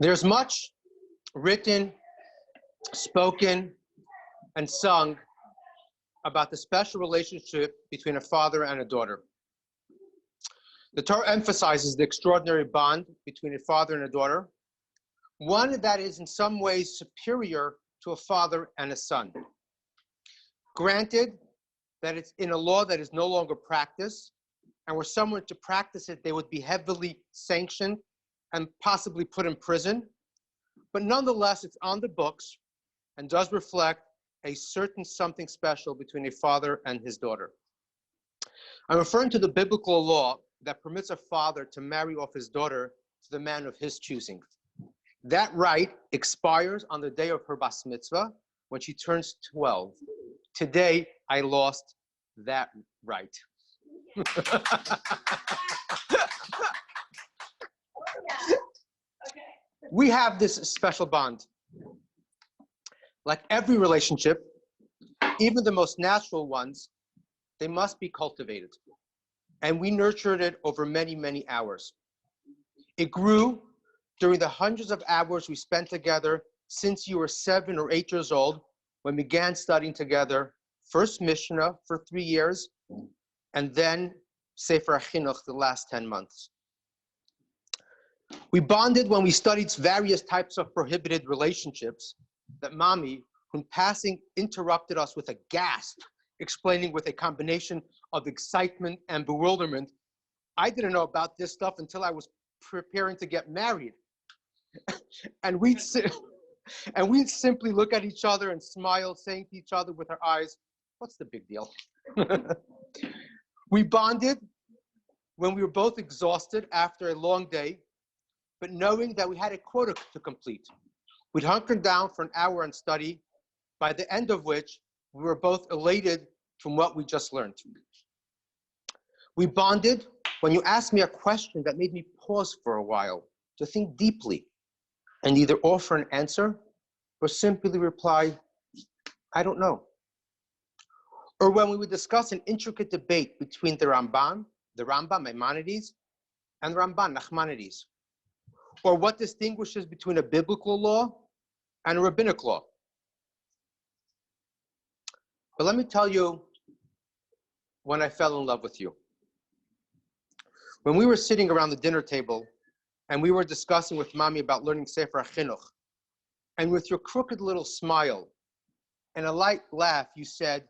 There's much written, spoken, and sung about the special relationship between a father and a daughter. The Torah emphasizes the extraordinary bond between a father and a daughter, one that is in some ways superior to a father and a son. Granted that it's in a law that is no longer practiced, and were someone to practice it, they would be heavily sanctioned and possibly put in prison. But nonetheless, it's on the books and does reflect a certain something special between a father and his daughter. I'm referring to the biblical law that permits a father to marry off his daughter to the man of his choosing. That right expires on the day of her bas mitzvah when she turns 12. Today, I lost that right. We have this special bond. Like every relationship, even the most natural ones, they must be cultivated. And we nurtured it over many, many hours. It grew during the hundreds of hours we spent together since you were 7 or 8 years old, when we began studying together, first Mishnah for 3 years, and then Sefer HaChinuch the last 10 months. We bonded when we studied various types of prohibited relationships that Mommy, when passing, interrupted us with a gasp, explaining with a combination of excitement and bewilderment, I didn't know about this stuff until I was preparing to get married. And we'd simply look at each other and smile, saying to each other with our eyes, what's the big deal? We bonded when we were both exhausted after a long day, but knowing that we had a quota to complete. We'd hunker down for an hour and study, by the end of which we were both elated from what we just learned. We bonded when you asked me a question that made me pause for a while to think deeply and either offer an answer or simply reply, I don't know. Or when we would discuss an intricate debate between the Rambam Maimonides, and the Ramban Nachmanides, or what distinguishes between a biblical law and a rabbinic law. But let me tell you when I fell in love with you. When we were sitting around the dinner table and we were discussing with Mommy about learning Sefer HaChinuch, and with your crooked little smile and a light laugh, you said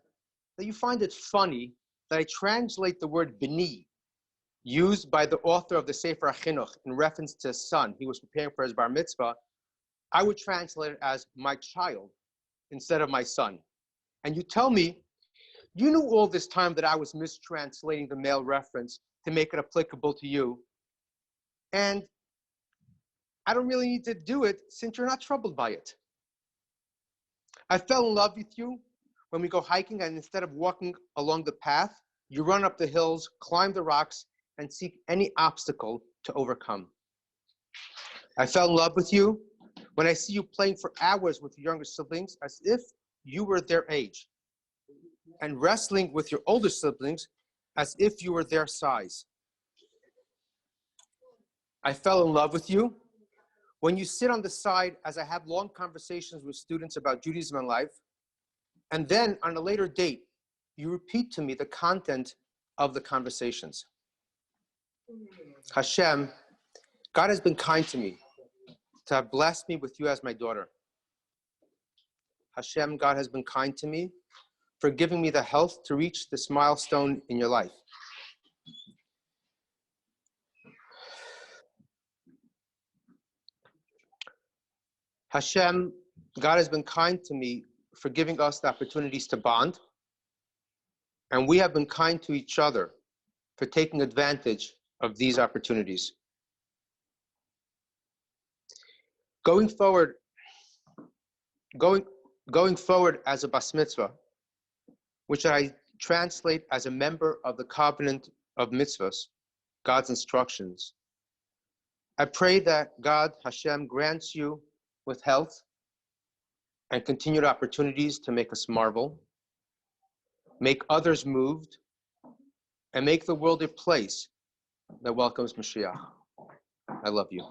that you find it funny that I translate the word b'ni, used by the author of the Sefer HaChinuch in reference to his son. He was preparing for his bar mitzvah. I would translate it as my child instead of my son. And you tell me, you knew all this time that I was mistranslating the male reference to make it applicable to you. And I don't really need to do it since you're not troubled by it. I fell in love with you when we go hiking, and instead of walking along the path, you run up the hills, climb the rocks, and seek any obstacle to overcome. I fell in love with you when I see you playing for hours with your younger siblings as if you were their age, and wrestling with your older siblings as if you were their size. I fell in love with you when you sit on the side as I have long conversations with students about Judaism and life, and then on a later date, you repeat to me the content of the conversations. Hashem, God has been kind to me, to have blessed me with you as my daughter. Hashem, God has been kind to me for giving me the health to reach this milestone in your life. Hashem, God has been kind to me for giving us the opportunities to bond, and we have been kind to each other for taking advantage of these opportunities. Going forward as a bas mitzvah, which I translate as a member of the covenant of mitzvahs, God's instructions, I pray that God, Hashem, grants you with health and continued opportunities to make us marvel, make others moved, and make the world a place that welcomes Mashiach. I love you.